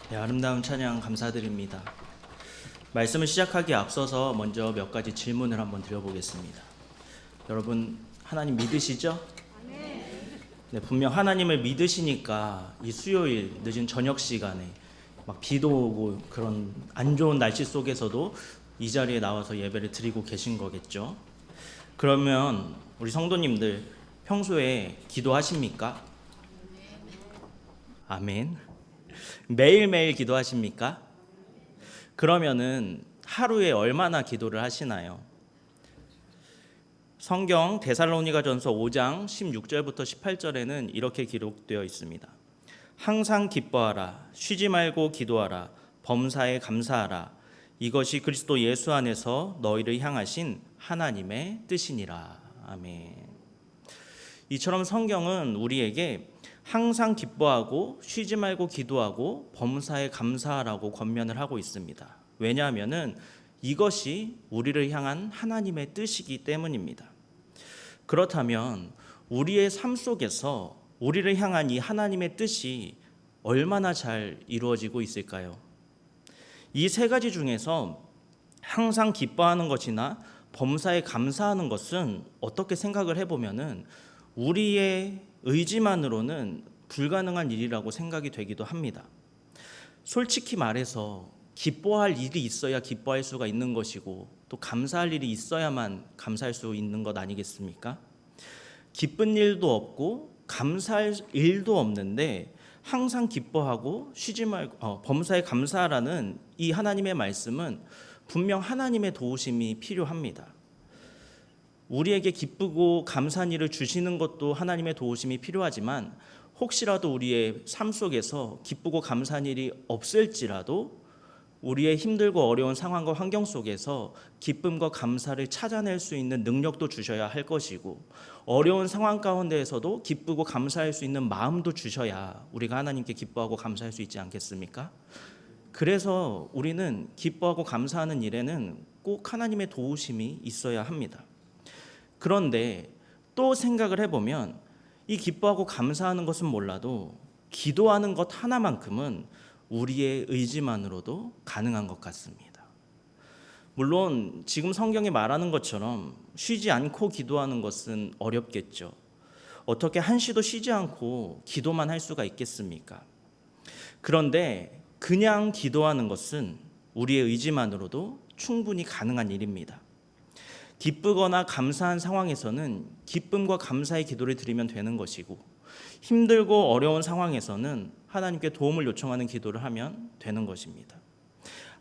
네, 아름다운 찬양 감사드립니다. 말씀을 시작하기에 앞서서 먼저 몇 가지 질문을 한번 드려보겠습니다. 여러분, 하나님 믿으시죠? 네, 분명 하나님을 믿으시니까 이 수요일 늦은 저녁 시간에 막 비도 오고 그런 안 좋은 날씨 속에서도 이 자리에 나와서 예배를 드리고 계신 거겠죠. 그러면 우리 성도님들 평소에 기도하십니까? 아멘. 매일매일 기도하십니까? 그러면은 하루에 얼마나 기도를 하시나요? 성경 데살로니가전서 5장 16절부터 18절에는 이렇게 기록되어 있습니다. 항상 기뻐하라, 쉬지 말고 기도하라, 범사에 감사하라. 이것이 그리스도 예수 안에서 너희를 향하신 하나님의 뜻이니라. 아멘. 이처럼 성경은 우리에게 항상 기뻐하고 쉬지 말고 기도하고 범사에 감사하라고 권면을 하고 있습니다. 왜냐하면은 이것이 우리를 향한 하나님의 뜻이기 때문입니다. 그렇다면 우리의 삶 속에서 우리를 향한 이 하나님의 뜻이 얼마나 잘 이루어지고 있을까요? 이 세 가지 중에서 항상 기뻐하는 것이나 범사에 감사하는 것은 어떻게 생각을 해보면은 우리의 의지만으로는 불가능한 일이라고 생각이 되기도 합니다. 솔직히 말해서 기뻐할 일이 있어야 기뻐할 수가 있는 것이고 또 감사할 일이 있어야만 감사할 수 있는 것 아니겠습니까? 기쁜 일도 없고 감사할 일도 없는데 항상 기뻐하고 쉬지 말고 범사에 감사하라는 이 하나님의 말씀은 분명 하나님의 도우심이 필요합니다. 우리에게 기쁘고 감사한 일을 주시는 것도 하나님의 도우심이 필요하지만 혹시라도 우리의 삶 속에서 기쁘고 감사한 일이 없을지라도 우리의 힘들고 어려운 상황과 환경 속에서 기쁨과 감사를 찾아낼 수 있는 능력도 주셔야 할 것이고 어려운 상황 가운데에서도 기쁘고 감사할 수 있는 마음도 주셔야 우리가 하나님께 기뻐하고 감사할 수 있지 않겠습니까? 그래서 우리는 기뻐하고 감사하는 일에는 꼭 하나님의 도우심이 있어야 합니다. 그런데 또 생각을 해보면 이 기뻐하고 감사하는 것은 몰라도 기도하는 것 하나만큼은 우리의 의지만으로도 가능한 것 같습니다. 물론 지금 성경이 말하는 것처럼 쉬지 않고 기도하는 것은 어렵겠죠. 어떻게 한시도 쉬지 않고 기도만 할 수가 있겠습니까? 그런데 그냥 기도하는 것은 우리의 의지만으로도 충분히 가능한 일입니다. 기쁘거나 감사한 상황에서는 기쁨과 감사의 기도를 드리면 되는 것이고 힘들고 어려운 상황에서는 하나님께 도움을 요청하는 기도를 하면 되는 것입니다.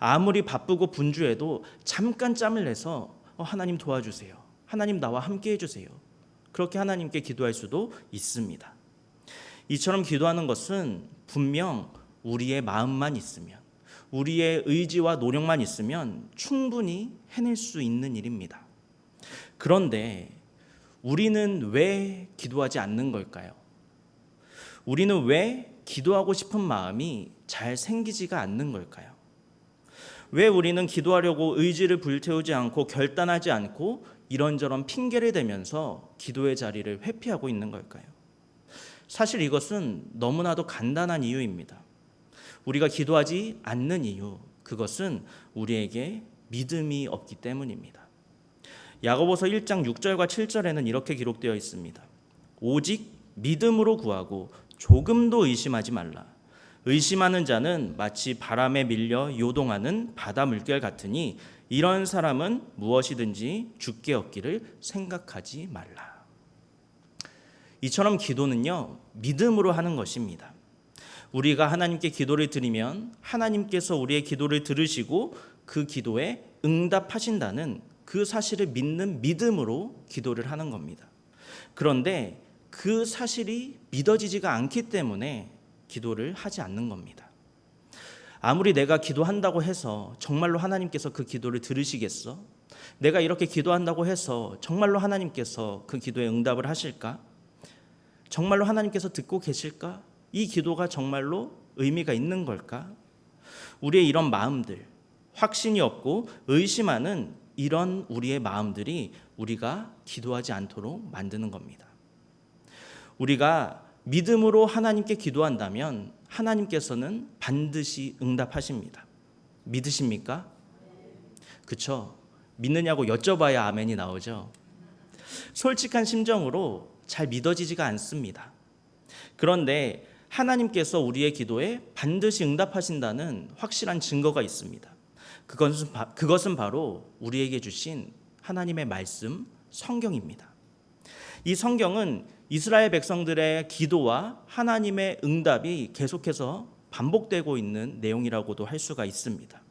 아무리 바쁘고 분주해도 잠깐 짬을 내서 하나님 도와주세요. 하나님 나와 함께 해주세요. 그렇게 하나님께 기도할 수도 있습니다. 이처럼 기도하는 것은 분명 우리의 마음만 있으면 우리의 의지와 노력만 있으면 충분히 해낼 수 있는 일입니다. 그런데 우리는 왜 기도하지 않는 걸까요? 우리는 왜 기도하고 싶은 마음이 잘 생기지가 않는 걸까요? 왜 우리는 기도하려고 의지를 불태우지 않고 결단하지 않고 이런저런 핑계를 대면서 기도의 자리를 회피하고 있는 걸까요? 사실 이것은 너무나도 간단한 이유입니다. 우리가 기도하지 않는 이유, 그것은 우리에게 믿음이 없기 때문입니다. 야고보서 1장 6절과 7절에는 이렇게 기록되어 있습니다. 오직 믿음으로 구하고 조금도 의심하지 말라. 의심하는 자는 마치 바람에 밀려 요동하는 바다 물결 같으니 이런 사람은 무엇이든지 주께 얻기를 생각하지 말라. 이처럼 기도는요, 믿음으로 하는 것입니다. 우리가 하나님께 기도를 드리면 하나님께서 우리의 기도를 들으시고 그 기도에 응답하신다는 그 사실을 믿는 믿음으로 기도를 하는 겁니다. 그런데 그 사실이 믿어지지가 않기 때문에 기도를 하지 않는 겁니다. 아무리 내가 기도한다고 해서 정말로 하나님께서 그 기도를 들으시겠어? 내가 이렇게 기도한다고 해서 정말로 하나님께서 그 기도에 응답을 하실까? 정말로 하나님께서 듣고 계실까? 이 기도가 정말로 의미가 있는 걸까? 우리의 이런 마음들, 확신이 없고 의심하는 이런 우리의 마음들이 우리가 기도하지 않도록 만드는 겁니다. 우리가 믿음으로 하나님께 기도한다면 하나님께서는 반드시 응답하십니다. 믿으십니까? 그쵸? 믿느냐고 여쭤봐야 아멘이 나오죠. 솔직한 심정으로 잘 믿어지지가 않습니다. 그런데 하나님께서 우리의 기도에 반드시 응답하신다는 확실한 증거가 있습니다. 그것은 바로 우리에게 주신 하나님의 말씀, 성경입니다. 이 성경은 이스라엘 백성들의 기도와 하나님의 응답이 계속해서 반복되고 있는 내용이라고도 할 수가 있습니다.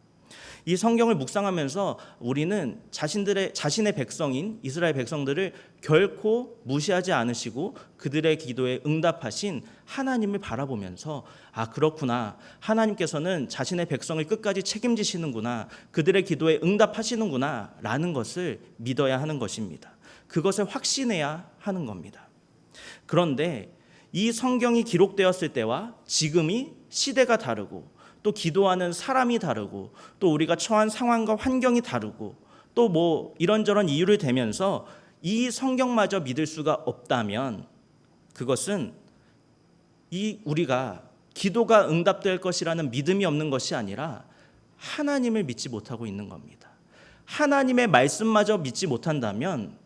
이 성경을 묵상하면서 우리는 자신의 백성인 이스라엘 백성들을 결코 무시하지 않으시고 그들의 기도에 응답하신 하나님을 바라보면서 그렇구나, 하나님께서는 자신의 백성을 끝까지 책임지시는구나, 그들의 기도에 응답하시는구나 라는 것을 믿어야 하는 것입니다. 그것을 확신해야 하는 겁니다. 그런데 이 성경이 기록되었을 때와 지금이 시대가 다르고 또 기도하는 사람이 다르고 또 우리가 처한 상황과 환경이 다르고 또 뭐 이런저런 이유를 대면서 이 성경마저 믿을 수가 없다면 그것은 우리가 기도가 응답될 것이라는 믿음이 없는 것이 아니라 하나님을 믿지 못하고 있는 겁니다. 하나님의 말씀마저 믿지 못한다면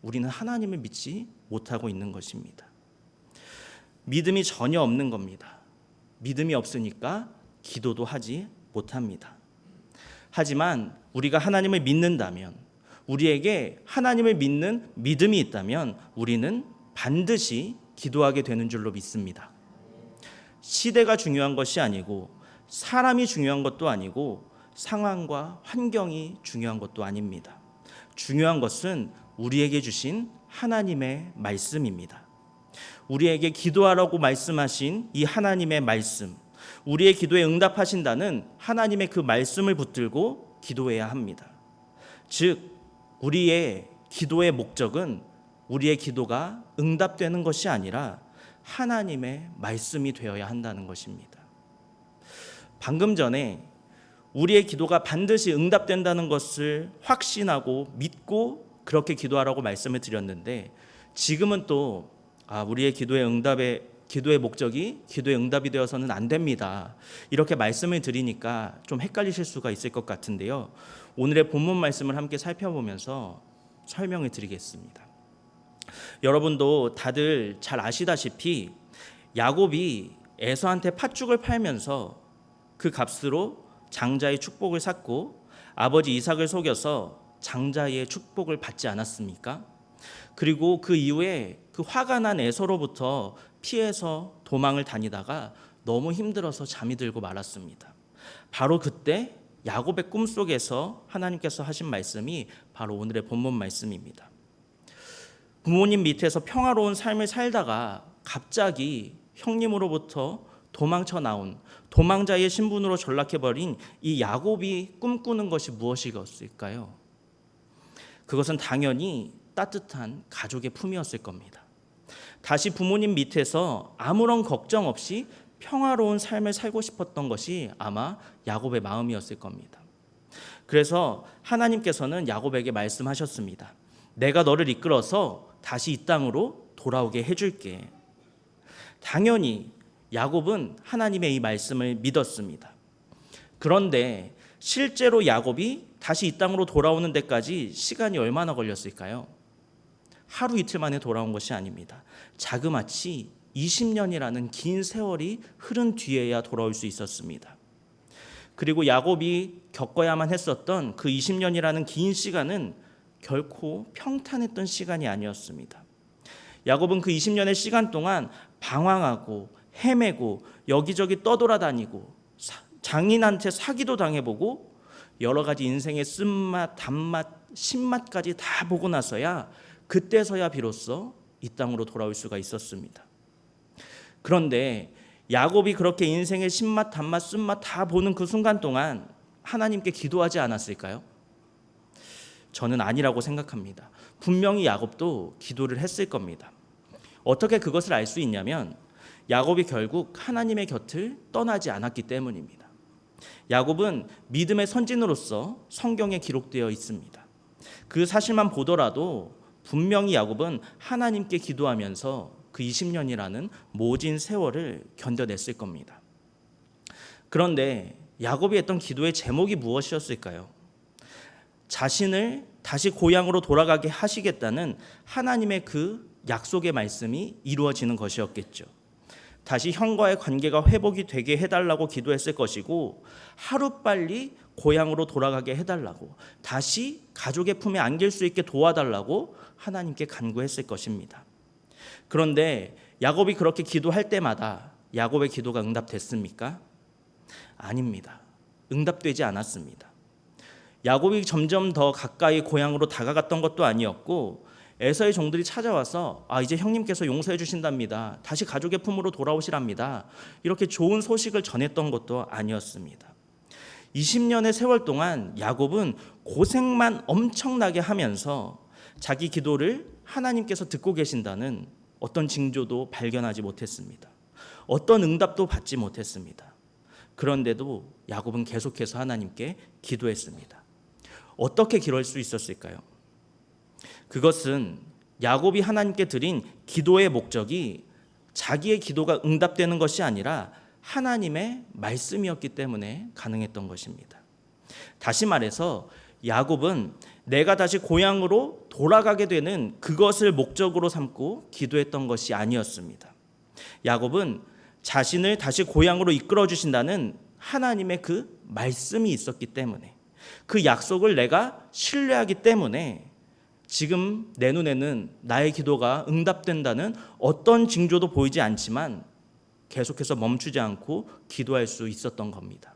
우리는 하나님을 믿지 못하고 있는 것입니다. 믿음이 전혀 없는 겁니다. 믿음이 없으니까 기도도 하지 못합니다. 하지만 우리가 하나님을 믿는다면, 우리에게 하나님을 믿는 믿음이 있다면 우리는 반드시 기도하게 되는 줄로 믿습니다. 시대가 중요한 것이 아니고 사람이 중요한 것도 아니고 상황과 환경이 중요한 것도 아닙니다. 중요한 것은 우리에게 주신 하나님의 말씀입니다. 우리에게 기도하라고 말씀하신 이 하나님의 말씀, 우리의 기도에 응답하신다는 하나님의 그 말씀을 붙들고 기도해야 합니다. 즉 우리의 기도의 목적은 우리의 기도가 응답되는 것이 아니라 하나님의 말씀이 되어야 한다는 것입니다. 방금 전에 우리의 기도가 반드시 응답된다는 것을 확신하고 믿고 그렇게 기도하라고 말씀을 드렸는데, 지금은 또 우리의 기도의 목적이 기도의 응답이 되어서는 안 됩니다, 이렇게 말씀을 드리니까 좀 헷갈리실 수가 있을 것 같은데요. 오늘의 본문 말씀을 함께 살펴보면서 설명을 드리겠습니다. 여러분도 다들 잘 아시다시피 야곱이 에서한테 팥죽을 팔면서 그 값으로 장자의 축복을 샀고 아버지 이삭을 속여서 장자의 축복을 받지 않았습니까? 그리고 그 이후에 그 화가 난 에서로부터 피해서 도망을 다니다가 너무 힘들어서 잠이 들고 말았습니다. 바로 그때 야곱의 꿈속에서 하나님께서 하신 말씀이 바로 오늘의 본문 말씀입니다. 부모님 밑에서 평화로운 삶을 살다가 갑자기 형님으로부터 도망쳐 나온 도망자의 신분으로 전락해버린 이 야곱이 꿈꾸는 것이 무엇이었을까요? 그것은 당연히 따뜻한 가족의 품이었을 겁니다. 다시 부모님 밑에서 아무런 걱정 없이 평화로운 삶을 살고 싶었던 것이 아마 야곱의 마음이었을 겁니다. 그래서 하나님께서는 야곱에게 말씀하셨습니다. 내가 너를 이끌어서 다시 이 땅으로 돌아오게 해줄게. 당연히 야곱은 하나님의 이 말씀을 믿었습니다. 그런데 실제로 야곱이 다시 이 땅으로 돌아오는 데까지 시간이 얼마나 걸렸을까요? 하루 이틀 만에 돌아온 것이 아닙니다. 자그마치 20년이라는 긴 세월이 흐른 뒤에야 돌아올 수 있었습니다. 그리고 야곱이 겪어야만 했었던 그 20년이라는 긴 시간은 결코 평탄했던 시간이 아니었습니다. 야곱은 그 20년의 시간 동안 방황하고 헤매고 여기저기 떠돌아다니고 장인한테 사기도 당해보고 여러 가지 인생의 쓴맛, 단맛, 신맛까지 다 보고 나서야 그때서야 비로소 이 땅으로 돌아올 수가 있었습니다. 그런데 야곱이 그렇게 인생의 신맛, 단맛, 쓴맛 다 보는 그 순간 동안 하나님께 기도하지 않았을까요? 저는 아니라고 생각합니다. 분명히 야곱도 기도를 했을 겁니다. 어떻게 그것을 알 수 있냐면 야곱이 결국 하나님의 곁을 떠나지 않았기 때문입니다. 야곱은 믿음의 선진으로서 성경에 기록되어 있습니다. 그 사실만 보더라도 분명히 야곱은 하나님께 기도하면서 그 20년이라는 모진 세월을 견뎌냈을 겁니다. 그런데 야곱이 했던 기도의 제목이 무엇이었을까요? 자신을 다시 고향으로 돌아가게 하시겠다는 하나님의 그 약속의 말씀이 이루어지는 것이었겠죠. 다시 형과의 관계가 회복이 되게 해달라고 기도했을 것이고, 하루빨리 고향으로 돌아가게 해달라고, 다시 가족의 품에 안길 수 있게 도와달라고 하나님께 간구했을 것입니다. 그런데 야곱이 그렇게 기도할 때마다 야곱의 기도가 응답됐습니까? 아닙니다. 응답되지 않았습니다. 야곱이 점점 더 가까이 고향으로 다가갔던 것도 아니었고, 에서의 종들이 찾아와서 이제 형님께서 용서해 주신답니다, 다시 가족의 품으로 돌아오시랍니다, 이렇게 좋은 소식을 전했던 것도 아니었습니다. 20년의 세월 동안 야곱은 고생만 엄청나게 하면서 자기 기도를 하나님께서 듣고 계신다는 어떤 징조도 발견하지 못했습니다. 어떤 응답도 받지 못했습니다. 그런데도 야곱은 계속해서 하나님께 기도했습니다. 어떻게 기도할 수 있었을까요? 그것은 야곱이 하나님께 드린 기도의 목적이 자기의 기도가 응답되는 것이 아니라 하나님의 말씀이었기 때문에 가능했던 것입니다. 다시 말해서 야곱은 내가 다시 고향으로 돌아가게 되는 그것을 목적으로 삼고 기도했던 것이 아니었습니다. 야곱은 자신을 다시 고향으로 이끌어 주신다는 하나님의 그 말씀이 있었기 때문에, 그 약속을 내가 신뢰하기 때문에 지금 내 눈에는 나의 기도가 응답된다는 어떤 징조도 보이지 않지만 계속해서 멈추지 않고 기도할 수 있었던 겁니다.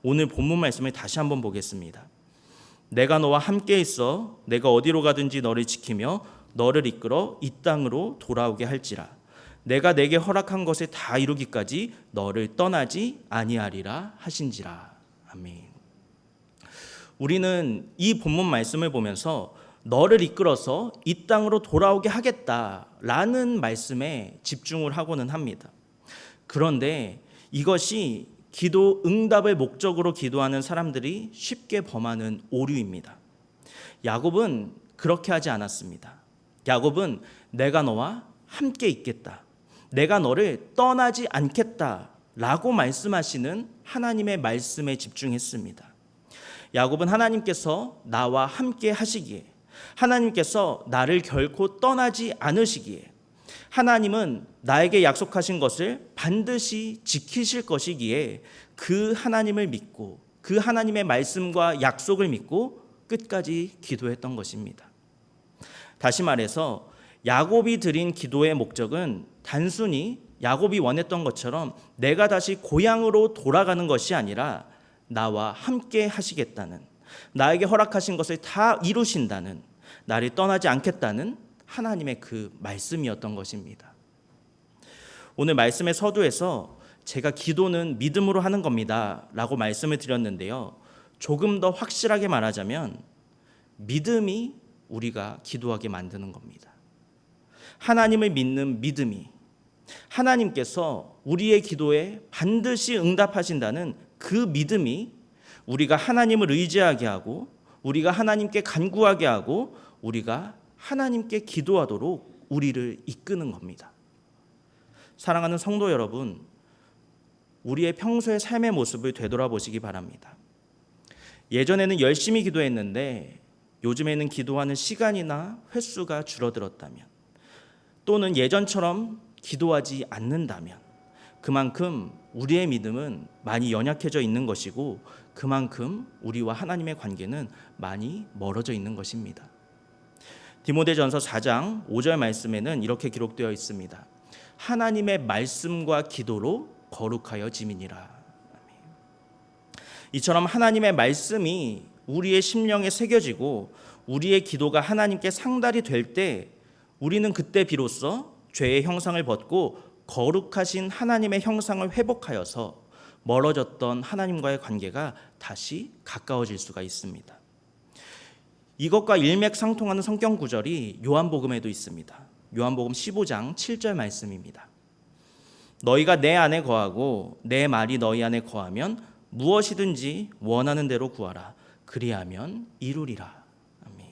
오늘 본문 말씀을 다시 한번 보겠습니다. 내가 너와 함께 있어 내가 어디로 가든지 너를 지키며 너를 이끌어 이 땅으로 돌아오게 할지라. 내가 내게 허락한 것을 다 이루기까지 너를 떠나지 아니하리라 하신지라. 아멘. 우리는 이 본문 말씀을 보면서 너를 이끌어서 이 땅으로 돌아오게 하겠다라는 말씀에 집중을 하고는 합니다. 그런데 이것이 기도 응답을 목적으로 기도하는 사람들이 쉽게 범하는 오류입니다. 야곱은 그렇게 하지 않았습니다. 야곱은 내가 너와 함께 있겠다, 내가 너를 떠나지 않겠다라고 말씀하시는 하나님의 말씀에 집중했습니다. 야곱은 하나님께서 나와 함께 하시기에, 하나님께서 나를 결코 떠나지 않으시기에, 하나님은 나에게 약속하신 것을 반드시 지키실 것이기에 그 하나님을 믿고 그 하나님의 말씀과 약속을 믿고 끝까지 기도했던 것입니다. 다시 말해서 야곱이 드린 기도의 목적은 단순히 야곱이 원했던 것처럼 내가 다시 고향으로 돌아가는 것이 아니라 나와 함께 하시겠다는, 나에게 허락하신 것을 다 이루신다는, 나를 떠나지 않겠다는 하나님의 그 말씀이었던 것입니다. 오늘 말씀의 서두에서 제가 기도는 믿음으로 하는 겁니다 라고 말씀을 드렸는데요, 조금 더 확실하게 말하자면 믿음이 우리가 기도하게 만드는 겁니다. 하나님을 믿는 믿음이, 하나님께서 우리의 기도에 반드시 응답하신다는 그 믿음이 우리가 하나님을 의지하게 하고, 우리가 하나님께 간구하게 하고, 우리가 하나님께 기도하도록 우리를 이끄는 겁니다. 사랑하는 성도 여러분, 우리의 평소의 삶의 모습을 되돌아보시기 바랍니다. 예전에는 열심히 기도했는데 요즘에는 기도하는 시간이나 횟수가 줄어들었다면, 또는 예전처럼 기도하지 않는다면 그만큼 우리의 믿음은 많이 연약해져 있는 것이고, 그만큼 우리와 하나님의 관계는 많이 멀어져 있는 것입니다. 디모데전서 4장 5절 말씀에는 이렇게 기록되어 있습니다. 하나님의 말씀과 기도로 거룩하여 지민이라. 이처럼 하나님의 말씀이 우리의 심령에 새겨지고 우리의 기도가 하나님께 상달이 될 때, 우리는 그때 비로소 죄의 형상을 벗고 거룩하신 하나님의 형상을 회복하여서 멀어졌던 하나님과의 관계가 다시 가까워질 수가 있습니다. 이것과 일맥상통하는 성경 구절이 요한복음에도 있습니다. 요한복음 15장 7절 말씀입니다. 너희가 내 안에 거하고 내 말이 너희 안에 거하면 무엇이든지 원하는 대로 구하라. 그리하면 이루리라. 아멘.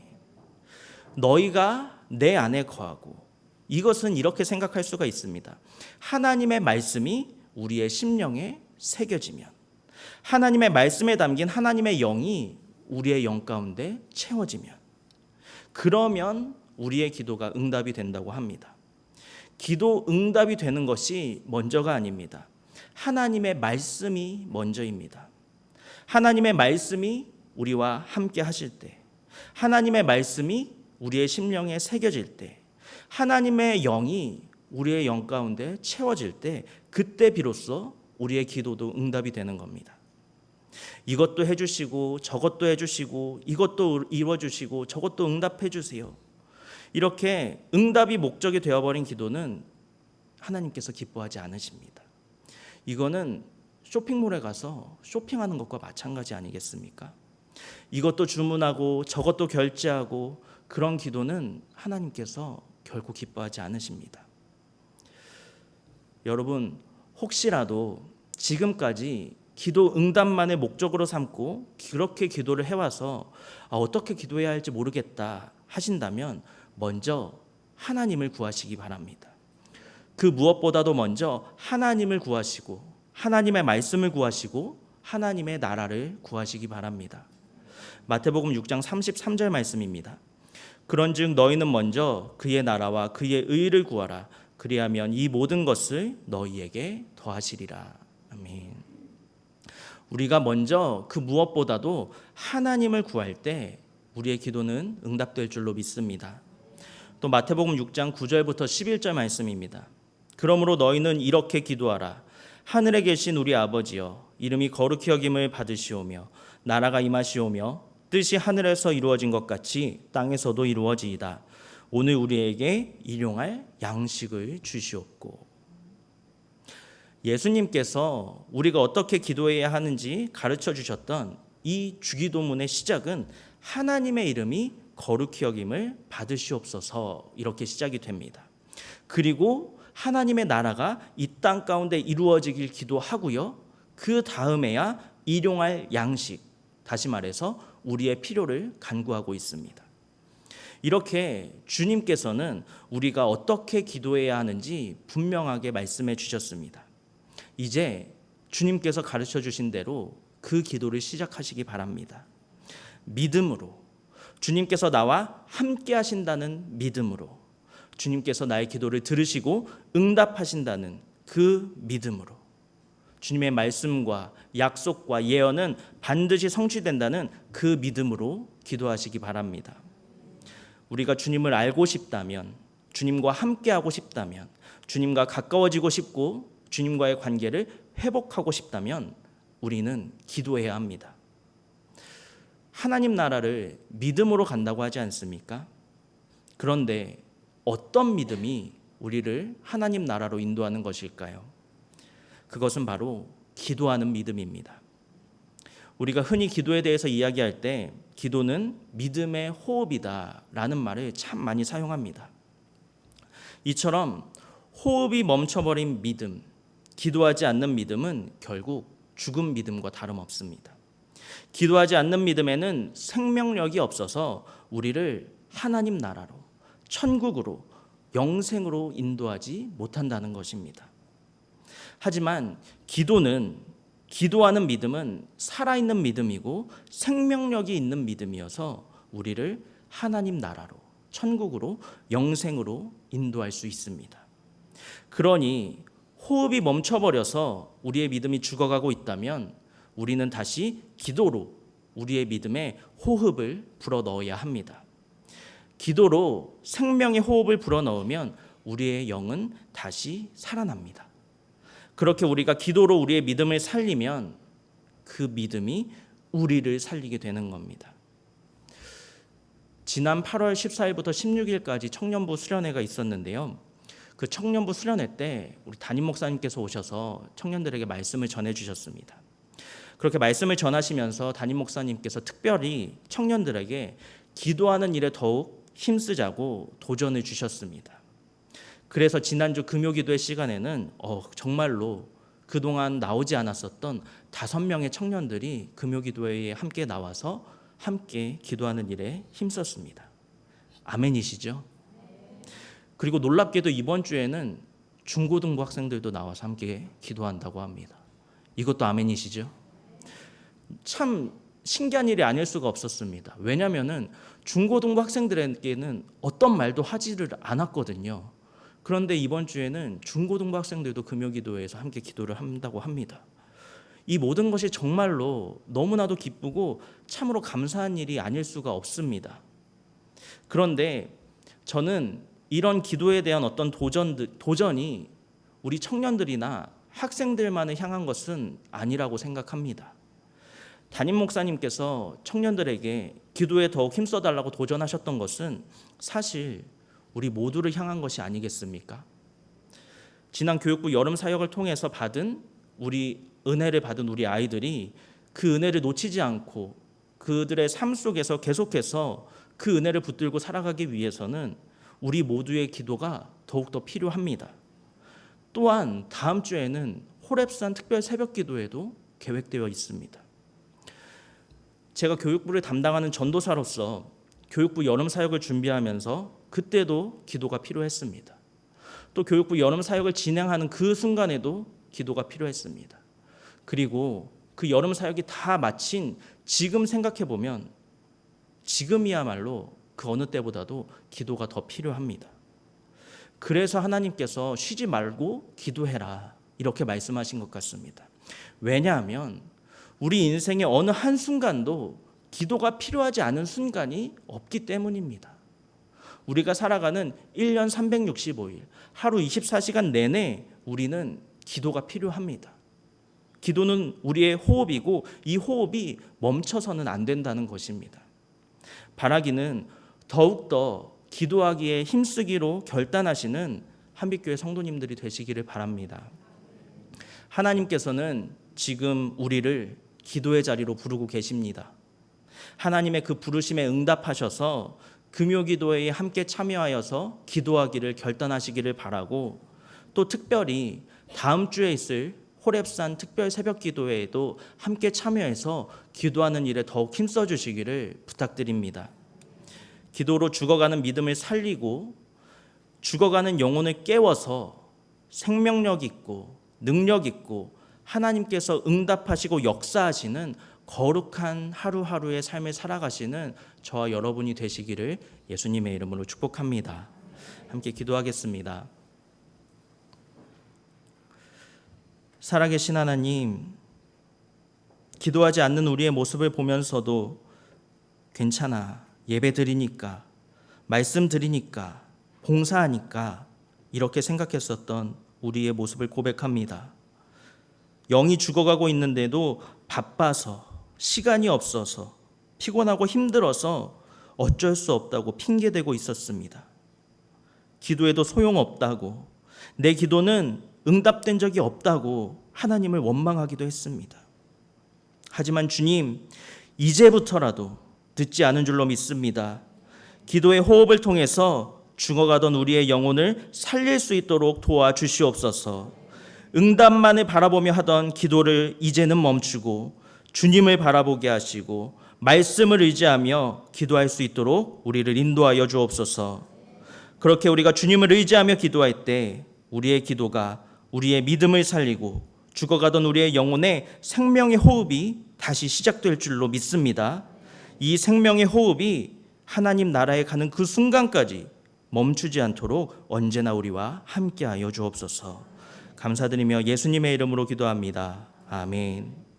너희가 내 안에 거하고, 이것은 이렇게 생각할 수가 있습니다. 하나님의 말씀이 우리의 심령에 새겨지면, 하나님의 말씀에 담긴 하나님의 영이 우리의 영 가운데 채워지면, 그러면 우리의 기도가 응답이 된다고 합니다. 기도 응답이 되는 것이 먼저가 아닙니다. 하나님의 말씀이 먼저입니다. 하나님의 말씀이 우리와 함께 하실 때, 하나님의 말씀이 우리의 심령에 새겨질 때, 하나님의 영이 우리의 영 가운데 채워질 때, 그때 비로소 우리의 기도도 응답이 되는 겁니다. 이것도 해주시고 저것도 해주시고 이것도 이루어주시고 저것도 응답해 주세요. 이렇게 응답이 목적이 되어버린 기도는 하나님께서 기뻐하지 않으십니다. 이거는 쇼핑몰에 가서 쇼핑하는 것과 마찬가지 아니겠습니까? 이것도 주문하고 저것도 결제하고 그런 기도는 하나님께서 결코 기뻐하지 않으십니다. 여러분, 혹시라도 지금까지 기도 응답만의 목적으로 삼고 그렇게 기도를 해와서 어떻게 기도해야 할지 모르겠다 하신다면 먼저 하나님을 구하시기 바랍니다. 그 무엇보다도 먼저 하나님을 구하시고 하나님의 말씀을 구하시고 하나님의 나라를 구하시기 바랍니다. 마태복음 6장 33절 말씀입니다. 그런즉 너희는 먼저 그의 나라와 그의 의를 구하라. 그리하면 이 모든 것을 너희에게 더하시리라. 아멘. 우리가 먼저 그 무엇보다도 하나님을 구할 때 우리의 기도는 응답될 줄로 믿습니다. 또 마태복음 6장 9절부터 11절 말씀입니다. 그러므로 너희는 이렇게 기도하라. 하늘에 계신 우리 아버지여, 이름이 거룩히 여김을 받으시오며 나라가 임하시오며 뜻이 하늘에서 이루어진 것 같이 땅에서도 이루어지이다. 오늘 우리에게 일용할 양식을 주시옵고. 예수님께서 우리가 어떻게 기도해야 하는지 가르쳐 주셨던 이 주기도문의 시작은 하나님의 이름이 거룩히 여김을 받으시옵소서, 이렇게 시작이 됩니다. 그리고 하나님의 나라가 이 땅 가운데 이루어지길 기도하고요, 그 다음에야 일용할 양식, 다시 말해서 우리의 필요를 간구하고 있습니다. 이렇게 주님께서는 우리가 어떻게 기도해야 하는지 분명하게 말씀해 주셨습니다. 이제 주님께서 가르쳐 주신 대로 그 기도를 시작하시기 바랍니다. 믿음으로, 주님께서 나와 함께 하신다는 믿음으로, 주님께서 나의 기도를 들으시고 응답하신다는 그 믿음으로, 주님의 말씀과 약속과 예언은 반드시 성취된다는 그 믿음으로 기도하시기 바랍니다. 우리가 주님을 알고 싶다면, 주님과 함께하고 싶다면, 주님과 가까워지고 싶고 주님과의 관계를 회복하고 싶다면 우리는 기도해야 합니다. 하나님 나라를 믿음으로 간다고 하지 않습니까? 그런데 어떤 믿음이 우리를 하나님 나라로 인도하는 것일까요? 그것은 바로 기도하는 믿음입니다. 우리가 흔히 기도에 대해서 이야기할 때 기도는 믿음의 호흡이다라는 말을 참 많이 사용합니다. 이처럼 호흡이 멈춰버린 믿음, 기도하지 않는 믿음은 결국 죽은 믿음과 다름없습니다. 기도하지 않는 믿음에는 생명력이 없어서 우리를 하나님 나라로, 천국으로, 영생으로 인도하지 못한다는 것입니다. 하지만 기도하는 믿음은 살아있는 믿음이고 생명력이 있는 믿음이어서 우리를 하나님 나라로, 천국으로, 영생으로 인도할 수 있습니다. 그러니 호흡이 멈춰버려서 우리의 믿음이 죽어가고 있다면 우리는 다시 기도로 우리의 믿음에 호흡을 불어넣어야 합니다. 기도로 생명의 호흡을 불어넣으면 우리의 영은 다시 살아납니다. 그렇게 우리가 기도로 우리의 믿음을 살리면 그 믿음이 우리를 살리게 되는 겁니다. 지난 8월 14일부터 16일까지 청년부 수련회가 있었는데요. 그 청년부 수련회 때 우리 담임 목사님께서 오셔서 청년들에게 말씀을 전해주셨습니다. 그렇게 말씀을 전하시면서 담임 목사님께서 특별히 청년들에게 기도하는 일에 더욱 힘쓰자고 도전을 주셨습니다. 그래서 지난주 금요기도회 시간에는 정말로 그동안 나오지 않았었던 5명의 청년들이 금요기도회에 함께 나와서 함께 기도하는 일에 힘썼습니다. 아멘이시죠? 그리고 놀랍게도 이번 주에는 중고등부 학생들도 나와서 함께 기도한다고 합니다. 이것도 아멘이시죠? 참 신기한 일이 아닐 수가 없었습니다. 왜냐하면 중고등부 학생들에게는 어떤 말도 하지를 않았거든요. 그런데 이번 주에는 중고등부 학생들도 금요기도회에서 함께 기도를 한다고 합니다. 이 모든 것이 정말로 너무나도 기쁘고 참으로 감사한 일이 아닐 수가 없습니다. 그런데 저는 이런 기도에 대한 어떤 도전이 우리 청년들이나 학생들만을 향한 것은 아니라고 생각합니다. 담임 목사님께서 청년들에게 기도에 더욱 힘써달라고 도전하셨던 것은 사실 우리 모두를 향한 것이 아니겠습니까? 지난 교육부 여름 사역을 통해서 은혜를 받은 우리 아이들이 그 은혜를 놓치지 않고 그들의 삶 속에서 계속해서 그 은혜를 붙들고 살아가기 위해서는 우리 모두의 기도가 더욱더 필요합니다. 또한 다음 주에는 호렙산 특별 새벽 기도회도 계획되어 있습니다. 제가 교육부를 담당하는 전도사로서 교육부 여름 사역을 준비하면서 그때도 기도가 필요했습니다. 또 교육부 여름 사역을 진행하는 그 순간에도 기도가 필요했습니다. 그리고 그 여름 사역이 다 마친 지금 생각해 보면 지금이야말로 그 어느 때보다도 기도가 더 필요합니다. 그래서 하나님께서 쉬지 말고 기도해라 이렇게 말씀하신 것 같습니다. 왜냐하면 우리 인생의 어느 한순간도 기도가 필요하지 않은 순간이 없기 때문입니다. 우리가 살아가는 1년 365일, 하루 24시간 내내 우리는 기도가 필요합니다. 기도는 우리의 호흡이고 이 호흡이 멈춰서는 안 된다는 것입니다. 바라기는 더욱더 기도하기에 힘쓰기로 결단하시는 한빛교회 성도님들이 되시기를 바랍니다. 하나님께서는 지금 우리를 기도의 자리로 부르고 계십니다. 하나님의 그 부르심에 응답하셔서 금요기도회에 함께 참여하여서 기도하기를 결단하시기를 바라고, 또 특별히 다음 주에 있을 호렙산 특별 새벽 기도회에도 함께 참여해서 기도하는 일에 더욱 힘써 주시기를 부탁드립니다. 기도로 죽어가는 믿음을 살리고 죽어가는 영혼을 깨워서 생명력 있고 능력 있고 하나님께서 응답하시고 역사하시는 거룩한 하루하루의 삶을 살아가시는 저와 여러분이 되시기를 예수님의 이름으로 축복합니다. 함께 기도하겠습니다. 살아계신 하나님, 기도하지 않는 우리의 모습을 보면서도 괜찮아, 예배 드리니까, 말씀 드리니까, 봉사하니까 이렇게 생각했었던 우리의 모습을 고백합니다. 영이 죽어가고 있는데도 바빠서, 시간이 없어서, 피곤하고 힘들어서 어쩔 수 없다고 핑계대고 있었습니다. 기도해도 소용없다고, 내 기도는 응답된 적이 없다고 하나님을 원망하기도 했습니다. 하지만 주님, 이제부터라도 듣지 않은 줄로 믿습니다. 기도의 호흡을 통해서 죽어가던 우리의 영혼을 살릴 수 있도록 도와주시옵소서. 응답만을 바라보며 하던 기도를 이제는 멈추고 주님을 바라보게 하시고 말씀을 의지하며 기도할 수 있도록 우리를 인도하여 주옵소서. 그렇게 우리가 주님을 의지하며 기도할 때 우리의 기도가 우리의 믿음을 살리고 죽어가던 우리의 영혼의 생명의 호흡이 다시 시작될 줄로 믿습니다. 이 생명의 호흡이 하나님 나라에 가는 그 순간까지 멈추지 않도록 언제나 우리와 함께하여 주옵소서. 감사드리며 예수님의 이름으로 기도합니다. 아멘.